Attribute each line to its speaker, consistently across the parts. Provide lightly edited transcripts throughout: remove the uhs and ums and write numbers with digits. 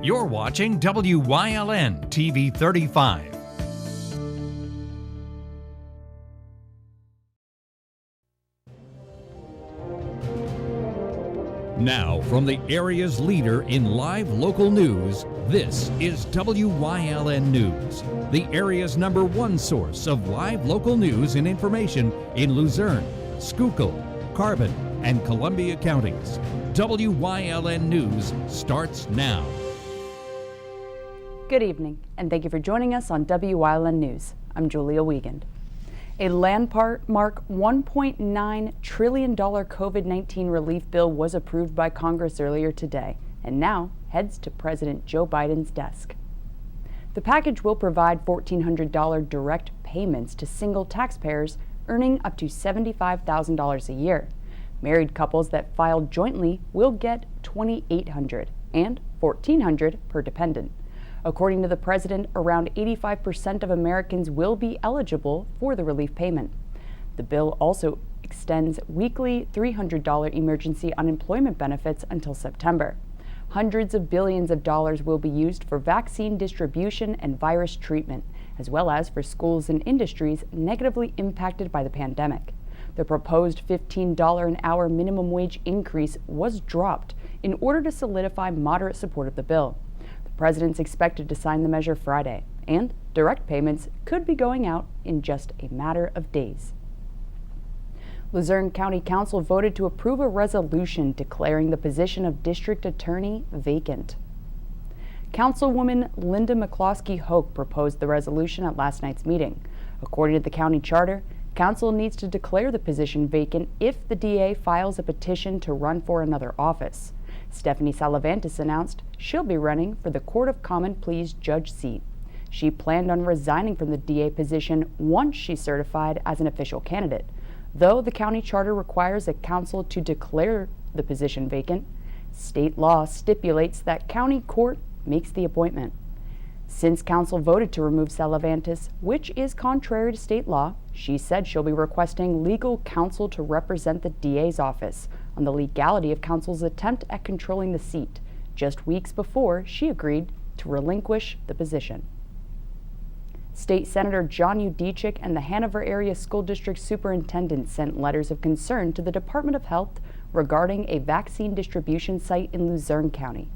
Speaker 1: You're watching WYLN TV 35. Now, from the area's leader in live local news, this is WYLN News, the area's #1 source of live local news and information in Luzerne, Schoolkill, Carbon, and Columbia counties. WYLN News starts now.
Speaker 2: Good evening, and thank you for joining us on WYLN News. I'm Julia Wiegand. A landmark $1.9 trillion COVID-19 relief bill was approved by Congress earlier today and now heads to President Joe Biden's desk. The package will provide $1,400 direct payments to single taxpayers earning up to $75,000 a year. Married couples that filed jointly will get $2,800 and $1,400 per dependent. According to the president, around 85% of Americans will be eligible for the relief payment. The bill also extends weekly $300 emergency unemployment benefits until September. Hundreds of billions of dollars will be used for vaccine distribution and virus treatment, as well as for schools and industries negatively impacted by the pandemic. The proposed $15 an hour minimum wage increase was dropped in order to solidify moderate support of the bill. The president's expected to sign the measure Friday, and direct payments could be going out in just a matter of days. Luzerne County Council voted to approve a resolution declaring the position of district attorney vacant. Councilwoman Linda McCloskey-Hoke proposed the resolution at last night's meeting. According to the county charter, council needs to declare the position vacant if the DA files a petition to run for another office. Stephanie Salavantis announced she'll be running for the Court of Common Pleas judge seat. She planned on resigning from the DA position once she's certified as an official candidate. Though the county charter requires a council to declare the position vacant, state law stipulates that county court makes the appointment. Since council voted to remove Salavantis, which is contrary to state law, she said she'll be requesting legal counsel to represent the DA's office on the legality of council's attempt at controlling the seat, just weeks before she agreed to relinquish the position. State Senator John Udicic and the Hanover Area School District Superintendent sent letters of concern to the Department of Health regarding a vaccine distribution site in Luzerne County.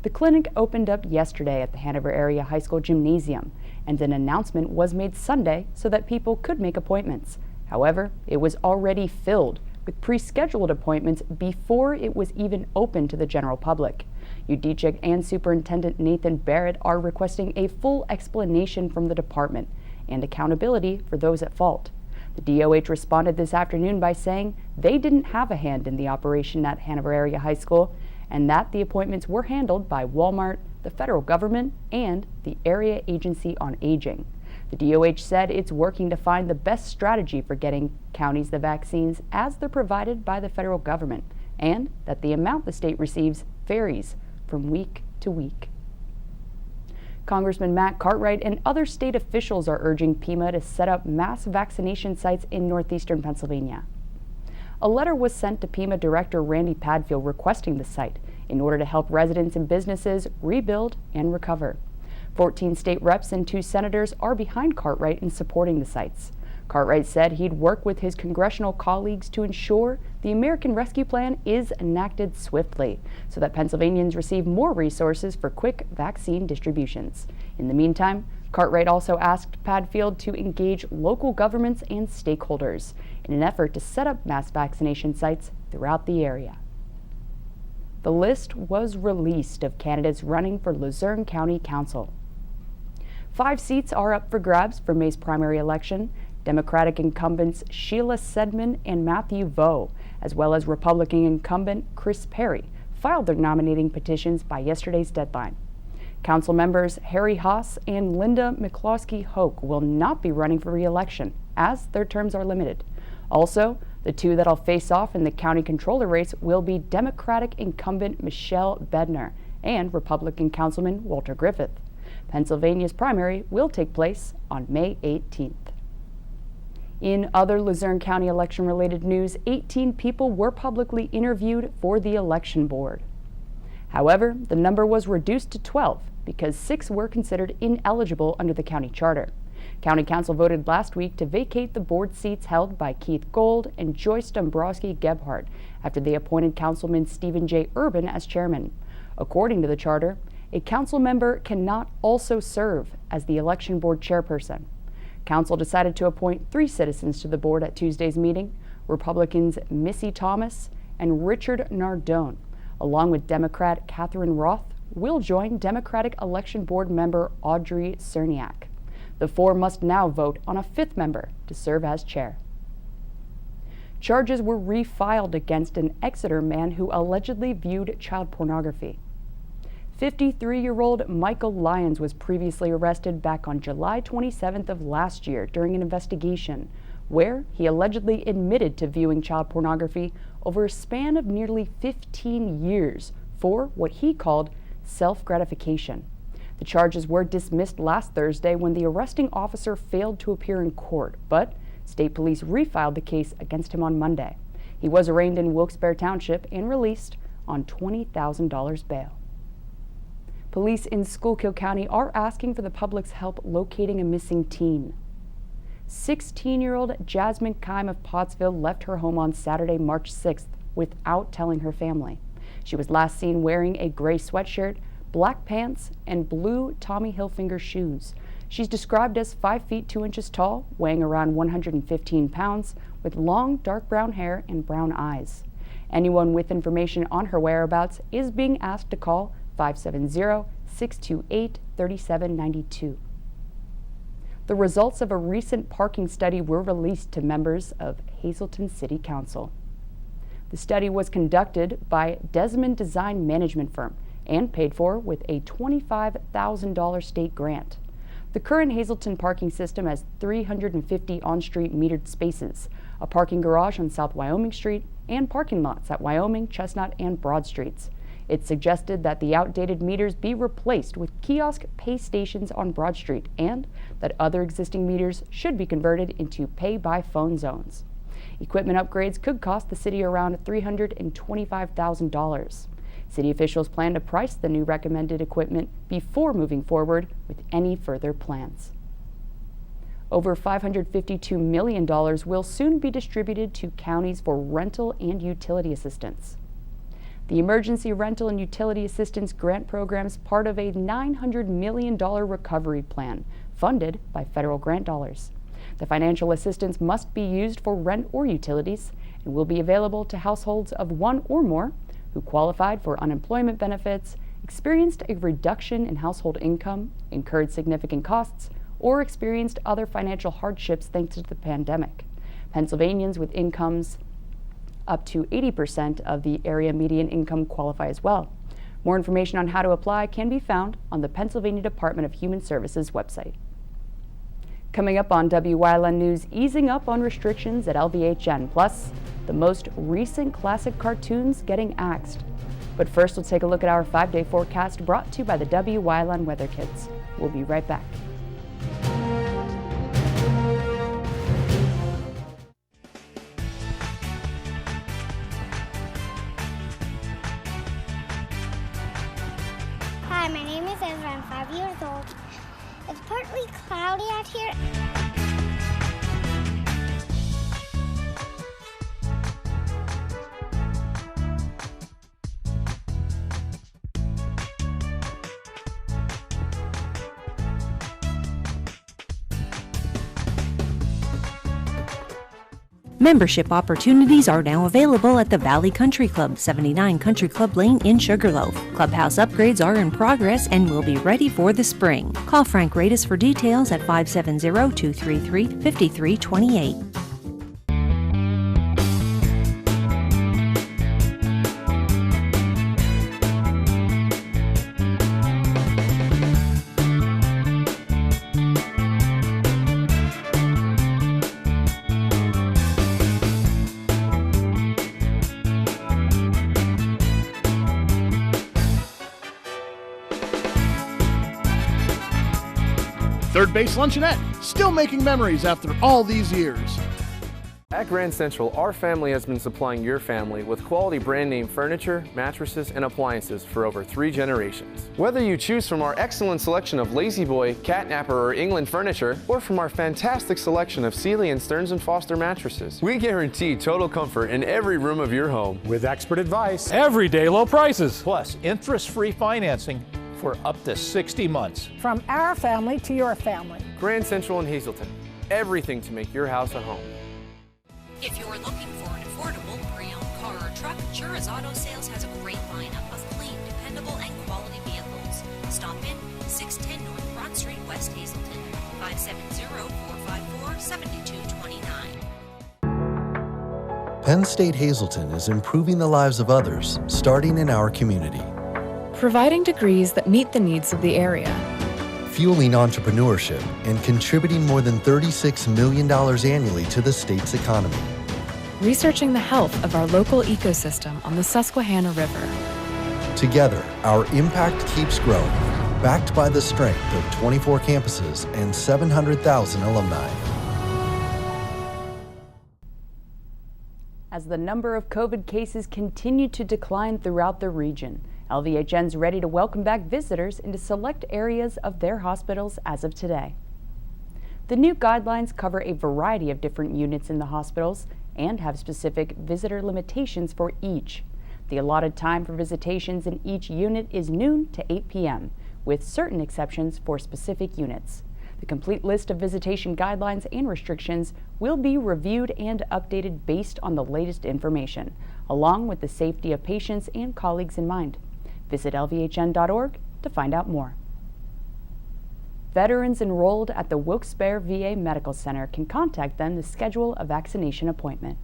Speaker 2: The clinic opened up yesterday at the Hanover Area High School Gymnasium, and an announcement was made Sunday so that people could make appointments. However, it was already filled with pre-scheduled appointments before it was even open to the general public. Udicic and Superintendent Nathan Barrett are requesting a full explanation from the department and accountability for those at fault. The DOH responded this afternoon by saying they didn't have a hand in the operation at Hanover Area High School and that the appointments were handled by Walmart, the federal government, and the Area Agency on Aging. The DOH said it's working to find the best strategy for getting counties the vaccines as they're provided by the federal government, and that the amount the state receives varies from week to week. Congressman Matt Cartwright and other state officials are urging Pima to set up mass vaccination sites in northeastern Pennsylvania. A letter was sent to Pima Director Randy Padfield requesting the site in order to help residents and businesses rebuild and recover. 14 state reps and 2 senators are behind Cartwright in supporting the sites. Cartwright said he'd work with his congressional colleagues to ensure the American Rescue Plan is enacted swiftly so that Pennsylvanians receive more resources for quick vaccine distributions. In the meantime, Cartwright also asked Padfield to engage local governments and stakeholders in an effort to set up mass vaccination sites throughout the area. The list was released of candidates running for Luzerne County Council. 5 seats are up for grabs for May's primary election. Democratic incumbents Sheila Sedman and Matthew Vo, as well as Republican incumbent Chris Perry, filed their nominating petitions by yesterday's deadline. Council members Harry Haas and Linda McCloskey-Hoke will not be running for re-election, as their terms are limited. Also, the 2 that'll face off in the county controller race will be Democratic incumbent Michelle Bednar and Republican Councilman Walter Griffith. Pennsylvania's primary will take place on May 18th. In other Luzerne County election-related news, 18 people were publicly interviewed for the election board. However, the number was reduced to 12 because 6 were considered ineligible under the county charter. County Council voted last week to vacate the board seats held by Keith Gold and Joyce Dombrowski-Gebhardt after they appointed Councilman Stephen J. Urban as chairman. According to the charter, a council member cannot also serve as the election board chairperson. Council decided to appoint 3 citizens to the board at Tuesday's meeting: Republicans Missy Thomas and Richard Nardone, along with Democrat Catherine Roth, will join Democratic Election Board member Audrey Cerniak. The 4 must now vote on a 5th member to serve as chair. Charges were refiled against an Exeter man who allegedly viewed child pornography. 53-year-old Michael Lyons was previously arrested back on July 27th of last year during an investigation where he allegedly admitted to viewing child pornography over a span of nearly 15 years for what he called self-gratification. The charges were dismissed last Thursday when the arresting officer failed to appear in court, but state police refiled the case against him on Monday. He was arraigned in Wilkes-Barre Township and released on $20,000 bail. Police in Schoolkill County are asking for the public's help locating a missing teen. 16-year-old Jasmine Kaim of Pottsville left her home on Saturday, March 6th without telling her family. She was last seen wearing a gray sweatshirt, black pants, and blue Tommy Hilfiger shoes. She's described as 5 feet 2 inches tall, weighing around 115 pounds, with long dark brown hair and brown eyes. Anyone with information on her whereabouts is being asked to call 570-628-3792. The results of a recent parking study were released to members of Hazleton City Council. The study was conducted by Desmond Design Management Firm and paid for with a $25,000 state grant. The current Hazleton parking system has 350 on-street metered spaces, a parking garage on South Wyoming Street, and parking lots at Wyoming, Chestnut, and Broad Streets. It suggested that the outdated meters be replaced with kiosk pay stations on Broad Street and that other existing meters should be converted into pay-by-phone zones. Equipment upgrades could cost the city around $325,000. City officials plan to price the new recommended equipment before moving forward with any further plans. Over $552 million will soon be distributed to counties for rental and utility assistance. The Emergency Rental and Utility Assistance Grant Program is part of a $900 million recovery plan funded by federal grant dollars. The financial assistance must be used for rent or utilities and will be available to households of 1 or more who qualified for unemployment benefits, experienced a reduction in household income, incurred significant costs, or experienced other financial hardships thanks to the pandemic. Pennsylvanians with incomes up to 80% of the area median income qualify as well. More information on how to apply can be found on the Pennsylvania Department of Human Services website. Coming up on Wyln News, easing up on restrictions at LVHN, plus the most recent classic cartoons getting axed. But first, we'll take a look at our 5-day forecast brought to you by the Wyln Weather Kids. We'll be right back.
Speaker 3: Hi, my name is Ezra. I'm 5 years old. It's partly cloudy out here.
Speaker 4: Membership opportunities are now available at the Valley Country Club, 79 Country Club Lane in Sugarloaf. Clubhouse upgrades are in progress and will be ready for the spring. Call Frank Radis for details at 570-233-5328.
Speaker 5: Third Base Luncheonette, still making memories after all these years. At Grand Central, our family has been supplying your family with quality brand name furniture, mattresses, and appliances for over 3 generations. Whether you choose from our excellent selection of Lazy Boy, Catnapper, or England furniture, or from our fantastic selection of Sealy and Stearns & Foster mattresses, we guarantee total comfort in every room of your home.
Speaker 6: With expert advice,
Speaker 7: everyday low prices,
Speaker 8: plus interest-free financing for up to 60 months.
Speaker 9: From our family to your family.
Speaker 5: Grand Central in Hazleton. Everything to make your house a home.
Speaker 4: If you're looking for an affordable pre-owned car or truck, Jura's Auto Sales has a great lineup of clean, dependable, and quality vehicles. Stop in 610 North Broad Street, West Hazleton, 570-454-7229.
Speaker 10: Penn State Hazleton is improving the lives of others, starting in our community.
Speaker 11: Providing degrees that meet the needs of the area.
Speaker 10: Fueling entrepreneurship and contributing more than $36 million annually to the state's economy.
Speaker 11: Researching the health of our local ecosystem on the Susquehanna River.
Speaker 10: Together, our impact keeps growing, backed by the strength of 24 campuses and 700,000 alumni.
Speaker 2: As the number of COVID cases continue to decline throughout the region, LVHN's ready to welcome back visitors into select areas of their hospitals as of today. The new guidelines cover a variety of different units in the hospitals and have specific visitor limitations for each. The allotted time for visitations in each unit is noon to 8 p.m., with certain exceptions for specific units. The complete list of visitation guidelines and restrictions will be reviewed and updated based on the latest information, along with the safety of patients and colleagues in mind. Visit lvhn.org to find out more. Veterans enrolled at the Wilkes-Barre VA Medical Center can contact them to schedule a vaccination appointment.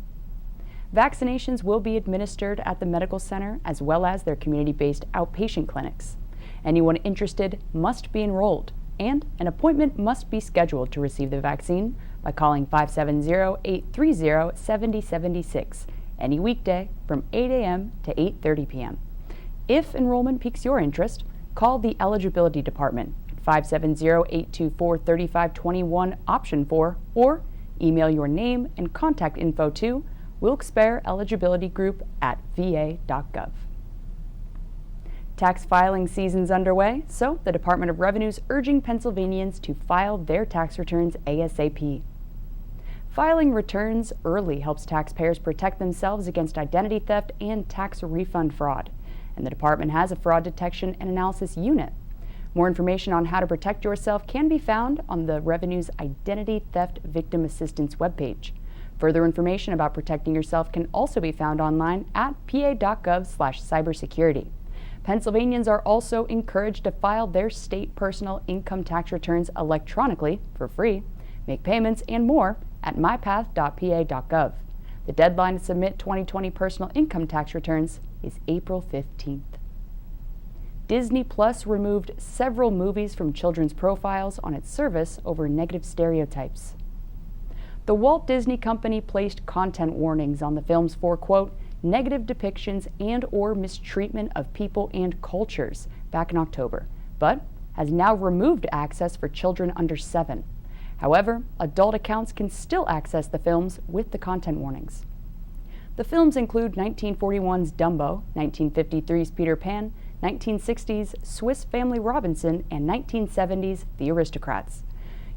Speaker 2: Vaccinations will be administered at the medical center as well as their community-based outpatient clinics. Anyone interested must be enrolled, and an appointment must be scheduled to receive the vaccine by calling 570-830-7076 any weekday from 8 a.m. to 8:30 p.m. If enrollment piques your interest, call the Eligibility Department at 570-824-3521 option 4 or email your name and contact info to Wilkes-Barre Eligibility Group at va.gov. Tax filing season's underway, so the Department of Revenue is urging Pennsylvanians to file their tax returns ASAP. Filing returns early helps taxpayers protect themselves against identity theft and tax refund fraud, and the department has a fraud detection and analysis unit. More information on how to protect yourself can be found on the Revenue's Identity Theft Victim Assistance webpage. Further information about protecting yourself can also be found online at pa.gov/cybersecurity. Pennsylvanians are also encouraged to file their state personal income tax returns electronically for free, make payments, and more at mypath.pa.gov. The deadline to submit 2020 personal income tax returns is April 15th. Disney Plus removed several movies from children's profiles on its service over negative stereotypes. The Walt Disney Company placed content warnings on the films for, quote, negative depictions and or mistreatment of people and cultures back in October, but has now removed access for children under 7. However, adult accounts can still access the films with the content warnings. The films include 1941's Dumbo, 1953's Peter Pan, 1960's Swiss Family Robinson, and 1970's The Aristocrats.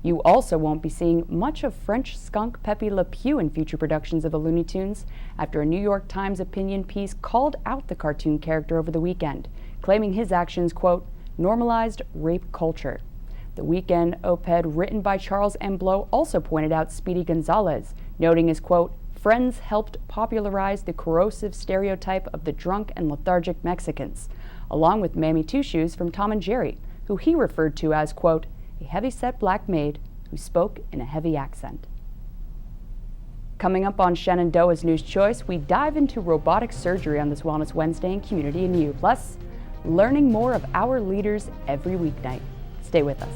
Speaker 2: You also won't be seeing much of French skunk Pepe Le Pew in future productions of the Looney Tunes after a New York Times opinion piece called out the cartoon character over the weekend, claiming his actions, quote, normalized rape culture. The Weekend op-ed written by Charles M. Blow also pointed out Speedy Gonzalez, noting his, quote, friends helped popularize the corrosive stereotype of the drunk and lethargic Mexicans, along with Mammy Two Shoes from Tom and Jerry, who he referred to as, quote, a heavy-set black maid who spoke in a heavy accent. Coming up on Shenandoah's News Choice, we dive into robotic surgery on this Wellness Wednesday in Community and You, plus learning more of our leaders every weeknight. Stay with us.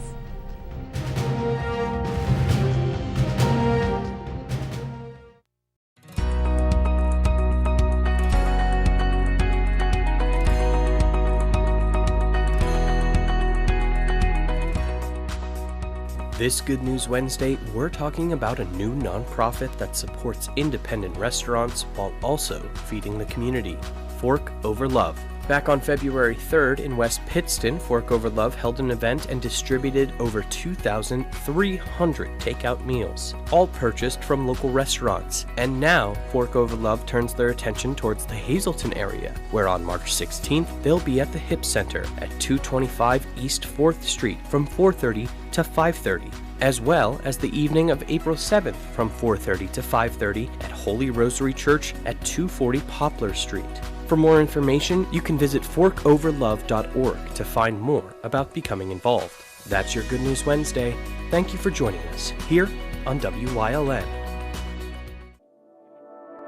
Speaker 6: This Good News Wednesday, we're talking about a new nonprofit that supports independent restaurants while also feeding the community. Fork Over Love. Back on February 3rd in West Pittston, Fork Over Love held an event and distributed over 2,300 takeout meals, all purchased from local restaurants. And now, Fork Over Love turns their attention towards the Hazleton area, where on March 16th, they'll be at the Hip Center at 225 East 4th Street from 4:30 to 5:30, as well as the evening of April 7th from 4:30 to 5:30 at Holy Rosary Church at 240 Poplar Street. For more information, you can visit forkoverlove.org to find more about becoming involved. That's your Good News Wednesday. Thank you for joining us here on WYLN.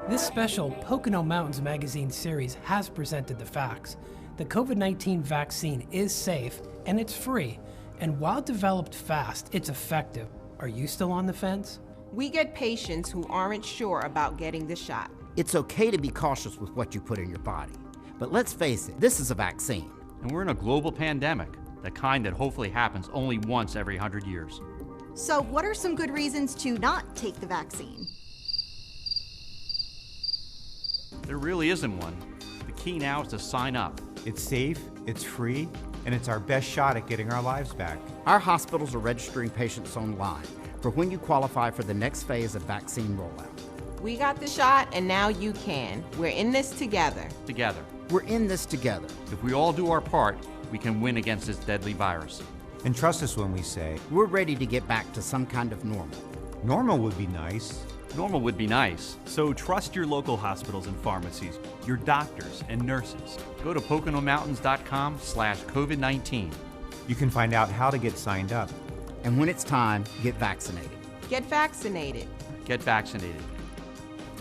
Speaker 7: This special Pocono Mountains magazine series has presented the facts. The COVID-19 vaccine is safe and it's free. And while developed fast, it's effective. Are you still on the fence?
Speaker 12: We get patients who aren't sure about getting the shot.
Speaker 13: It's okay to be cautious with what you put in your body. But let's face it, this is a vaccine.
Speaker 14: And we're in a global pandemic, the kind that hopefully happens only once every 100 years.
Speaker 15: So what are some good reasons to not take the vaccine?
Speaker 14: There really isn't one. The key now is to sign up.
Speaker 16: It's safe, it's free, and it's our best shot at getting our lives back.
Speaker 13: Our hospitals are registering patients online for when you qualify for the next phase of vaccine rollout.
Speaker 12: We got the shot, and now you can. We're in this together.
Speaker 14: Together.
Speaker 13: We're in this together.
Speaker 14: If we all do our part, we can win against this deadly virus.
Speaker 16: And trust us when we say,
Speaker 13: we're ready to get back to some kind of normal.
Speaker 16: Normal would be nice.
Speaker 14: Normal would be nice.
Speaker 17: So trust your local hospitals and pharmacies, your doctors and nurses.
Speaker 14: Go to PoconoMountains.com/COVID-19.
Speaker 16: You can find out how to get signed up.
Speaker 13: And when it's time, get vaccinated.
Speaker 12: Get vaccinated.
Speaker 14: Get vaccinated.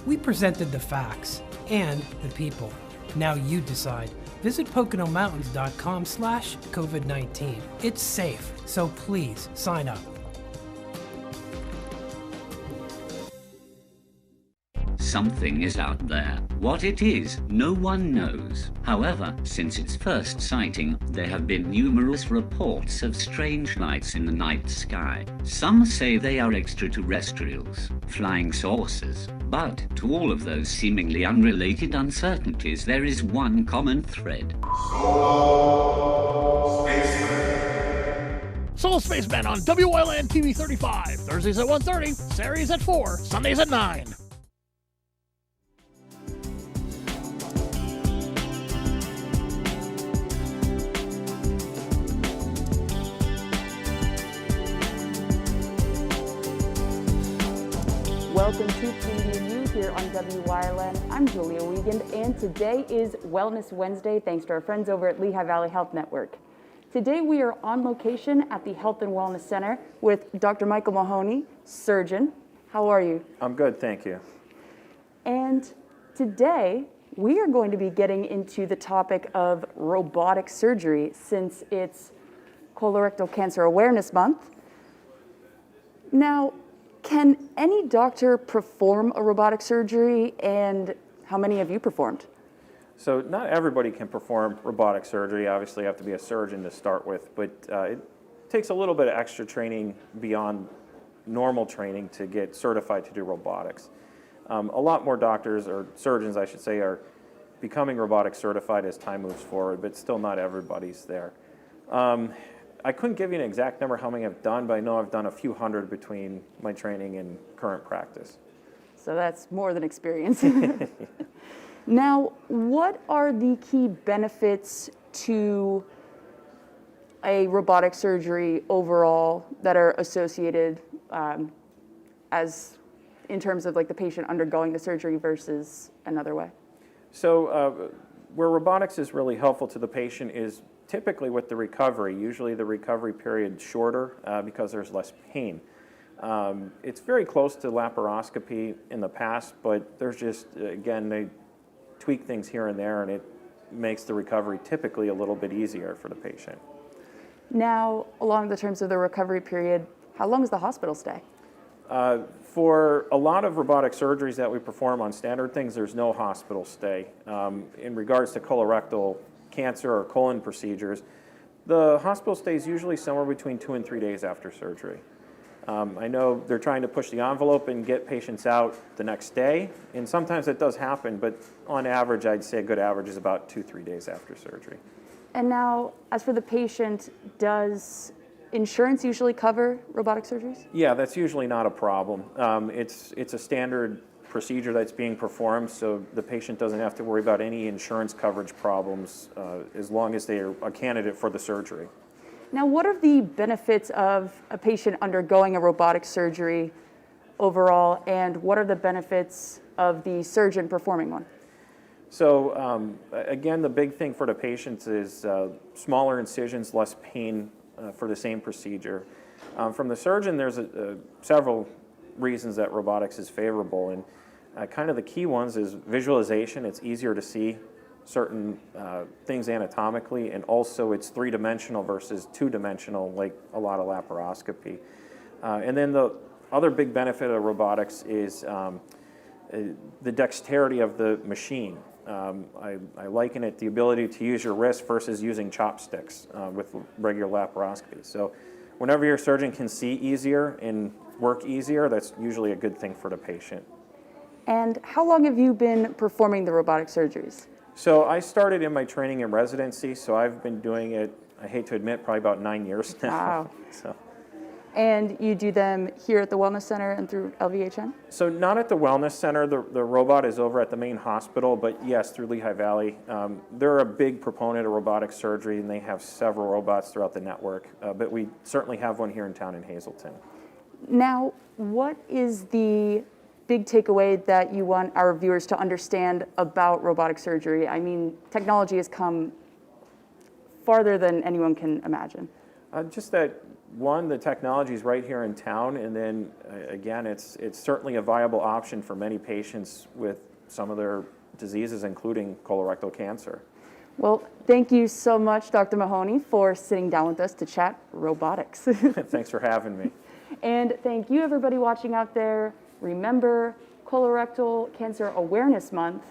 Speaker 7: We presented the facts and the people. Now you decide. Visit PoconoMountains.com/COVID-19. It's safe, so please sign up.
Speaker 18: Something is out there. What it is, no one knows. However, since its first sighting, there have been numerous reports of strange lights in the night sky. Some say they are extraterrestrials, flying saucers. But to all of those seemingly unrelated uncertainties, there is one common thread.
Speaker 8: Solo Spaceman on WYLN TV 35. Thursdays at 1:30, Saturdays at 4, Sundays at 9.
Speaker 2: Welcome to Canadian News here on WYLN. I'm Julia Wiegand, and today is Wellness Wednesday, thanks to our friends over at Lehigh Valley Health Network. Today we are on location at the Health and Wellness Center with Dr. Michael Mahoney, surgeon. How are you?
Speaker 19: I'm good, thank you.
Speaker 2: And today we are going to be getting into the topic of robotic surgery since it's Colorectal Cancer Awareness Month. Now, can any doctor perform a robotic surgery, and how many have you performed?
Speaker 19: So not everybody can perform robotic surgery. Obviously you have to be a surgeon to start with, but it takes a little bit of extra training beyond normal training to get certified to do robotics. A lot more doctors, or surgeons I should say, are becoming robotic certified as time moves forward, but still not everybody's there. I couldn't give you an exact number how many I've done, but I know I've done a few hundred between my training and current practice.
Speaker 2: So that's more than experience. Now, what are the key benefits to a robotic surgery overall that are associated as in terms of like the patient undergoing the surgery versus another way?
Speaker 19: So where robotics is really helpful to the patient is typically with the recovery. Usually the recovery period is shorter because there's less pain. It's very close to laparoscopy in the past, but there's just, again, they tweak things here and there, and it makes the recovery typically a little bit easier for the patient.
Speaker 2: Now, along the terms of the recovery period, how long is the hospital stay?
Speaker 19: For a lot of robotic surgeries that we perform on standard things, there's no hospital stay. In regards to colorectal cancer or colon procedures, the hospital stay is usually somewhere between 2 and 3 days after surgery. I know they're trying to push the envelope and get patients out the next day, and sometimes it does happen, but on average, I'd say a good average is about 2-3 days after surgery.
Speaker 2: And now, as for the patient, does insurance usually cover robotic surgeries?
Speaker 19: Yeah, that's usually not a problem. It's a standard procedure that's being performed, so the patient doesn't have to worry about any insurance coverage problems as long as they are a candidate for the surgery.
Speaker 2: Now, what are the benefits of a patient undergoing a robotic surgery overall, and what are the benefits of the surgeon performing one?
Speaker 19: So again, the big thing for the patients is smaller incisions, less pain for the same procedure. From the surgeon, there's several reasons that robotics is favorable, and kind of the key ones is visualization. It's easier to see certain things anatomically, and also it's three-dimensional versus two-dimensional, like a lot of laparoscopy. And then the other big benefit of robotics is the dexterity of the machine. I liken it the ability to use your wrist versus using chopsticks with regular laparoscopy. So whenever your surgeon can see easier and work easier, that's usually a good thing for the patient.
Speaker 2: And how long have you been performing the robotic surgeries?
Speaker 19: So I started in my training and residency, so I've been doing it, I hate to admit, probably about 9 years now.
Speaker 2: Wow.
Speaker 19: So.
Speaker 2: And you do them here at the Wellness Center and through LVHN?
Speaker 19: So not at the Wellness Center. The robot is over at the main hospital, but yes, through Lehigh Valley. They're a big proponent of robotic surgery, and they have several robots throughout the network, but we certainly have one here in town in Hazleton.
Speaker 2: Now, what is the big takeaway that you want our viewers to understand about robotic surgery? I mean, technology has come farther than anyone can imagine.
Speaker 19: Just that, one, the technology is right here in town, and then again, it's certainly a viable option for many patients with some of their diseases, including colorectal cancer.
Speaker 2: Well, thank you so much, Dr. Mahoney, for sitting down with us to chat robotics.
Speaker 19: Thanks for having me.
Speaker 2: And thank you, everybody watching out there. Remember, Colorectal Cancer Awareness Month.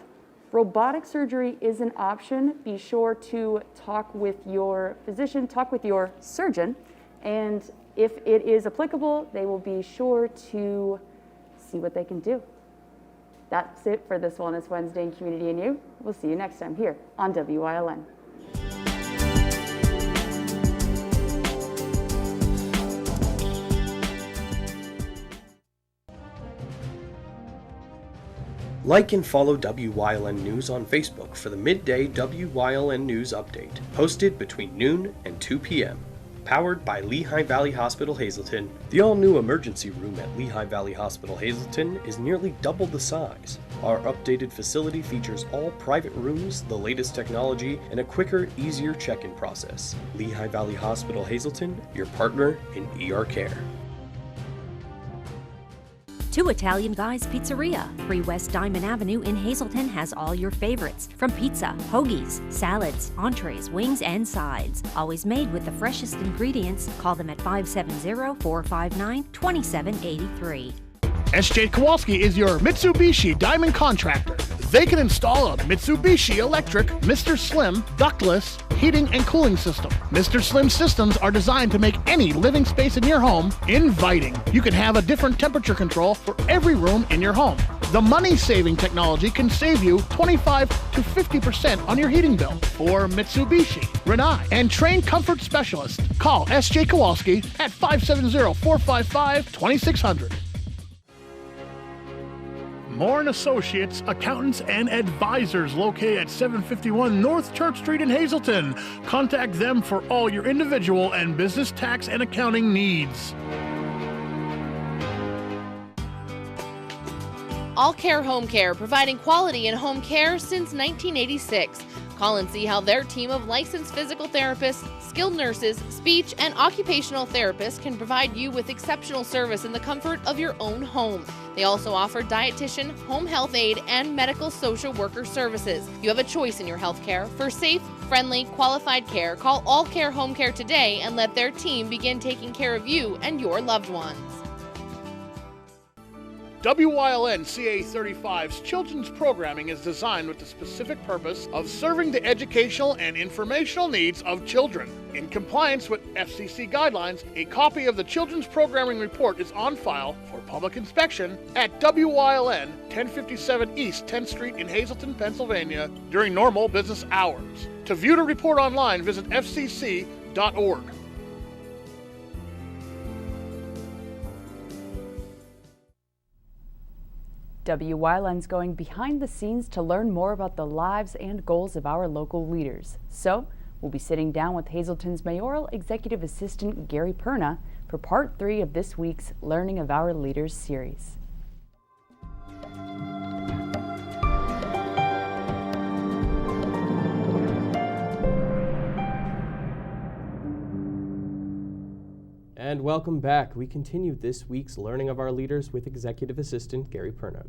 Speaker 2: Robotic surgery is an option. Be sure to talk with your physician, talk with your surgeon, and if it is applicable, they will be sure to see what they can do. That's it for this Wellness Wednesday in Community and You. We'll see you next time here on WYLN.
Speaker 6: Like and follow WYLN News on Facebook for the midday WYLN News update, posted between noon and 2 p.m. Powered by Lehigh Valley Hospital Hazleton, the all-new emergency room at Lehigh Valley Hospital Hazleton is nearly double the size. Our updated facility features all private rooms, the latest technology, and a quicker, easier check-in process. Lehigh Valley Hospital Hazleton, your partner in ER care.
Speaker 4: Two Italian Guys Pizzeria. 3 West Diamond Avenue in Hazleton has all your favorites, from pizza, hoagies, salads, entrees, wings, and sides. Always made with the freshest ingredients. Call them at 570-459-2783.
Speaker 8: SJ Kowalski is your Mitsubishi Diamond contractor. They can install a Mitsubishi electric Mr. Slim ductless heating and cooling system. Mr. Slim systems are designed to make any living space in your home inviting. You can have a different temperature control for every room in your home. The money-saving technology can save you 25 to 50% on your heating bill. For Mitsubishi, Rinnai, and trained comfort specialists, call SJ Kowalski at 570-455-2600. Moore & Associates, accountants and advisors located at 751 North Church Street in Hazleton. Contact them for all your individual and business tax and accounting needs.
Speaker 20: All Care Home Care, providing quality in home care since 1986. Call and see how their team of licensed physical therapists, skilled nurses, speech, and occupational therapists can provide you with exceptional service in the comfort of your own home. They also offer dietitian, home health aide, and medical social worker services. You have a choice in your health care. For safe, friendly, qualified care, call All Care Home Care today and let their team begin taking care of you and your loved ones.
Speaker 8: WYLN CA35's children's programming is designed with the specific purpose of serving the educational and informational needs of children. In compliance with FCC guidelines, a copy of the children's programming report is on file for public inspection at WYLN 1057 East 10th Street in Hazleton, Pennsylvania during normal business hours. To view the report online, visit fcc.org.
Speaker 2: WYLN's going behind the scenes to learn more about the lives and goals of our local leaders. So, we'll be sitting down with Hazleton's Mayoral Executive Assistant Gary Perna for part 3 of this week's Learning of Our Leaders series.
Speaker 6: And welcome back. We continue this week's Learning of Our Leaders with Executive Assistant Gary Perna.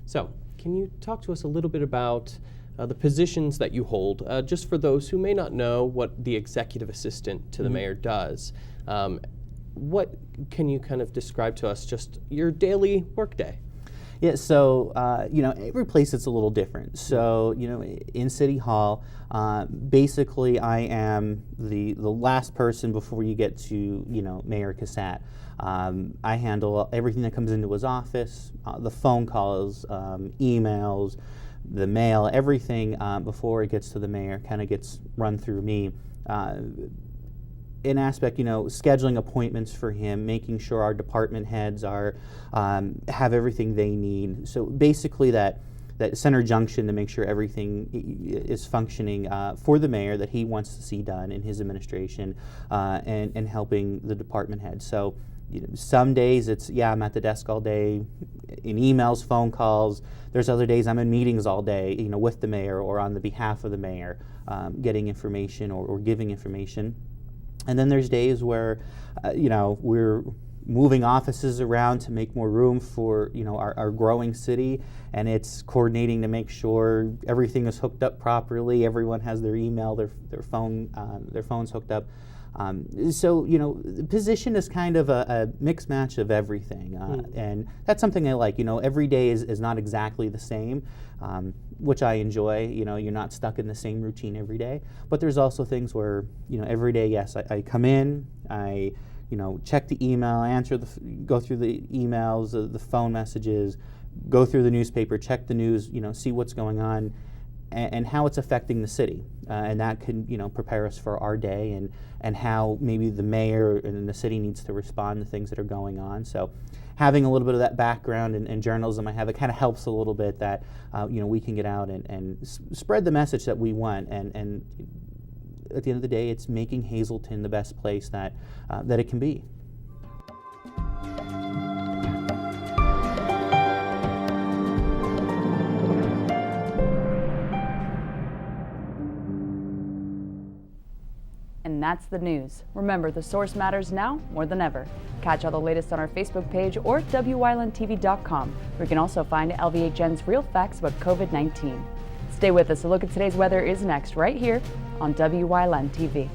Speaker 6: So, can you talk to us a little bit about the positions that you hold, just for those who may not know what the Executive Assistant to the Mayor does? What can you kind of describe to us just your daily workday?
Speaker 21: Yeah, so, every place it's a little different. So, in City Hall, basically I am the last person before you get to, Mayor Cassatt. I handle everything that comes into his office, the phone calls, emails, the mail, everything before it gets to the mayor kind of gets run through me. In aspect, scheduling appointments for him, making sure our department heads are have everything they need. So basically that center junction to make sure everything is functioning for the mayor that he wants to see done in his administration, and helping the department heads. So some days it's, I'm at the desk all day in emails, phone calls. There's other days I'm in meetings all day, with the mayor or on the behalf of the mayor, getting information or giving information. And then there's days where, we're moving offices around to make more room for, our growing city, and it's coordinating to make sure everything is hooked up properly. Everyone has their email, their phones hooked up. So, the position is kind of a mixed match of everything, and that's something I like. Every day is not exactly the same, which I enjoy. You're not stuck in the same routine every day, but there's also things where, every day, yes, I come in, I, check the email, go through the emails, the phone messages, go through the newspaper, check the news, see what's going on, and how it's affecting the city, and that can prepare us for our day, and how maybe the mayor and the city needs to respond to things that are going on. So having a little bit of that background in journalism I have, it kind of helps a little bit that we can get out and spread the message that we want, and at the end of the day it's making Hazleton the best place that it can be.
Speaker 2: And that's the news. Remember, the source matters now more than ever. Catch all the latest on our Facebook page or WYLNTV.com, where you can also find LVHN's real facts about COVID-19. Stay with us. A look at today's weather is next, right here on WYLN TV.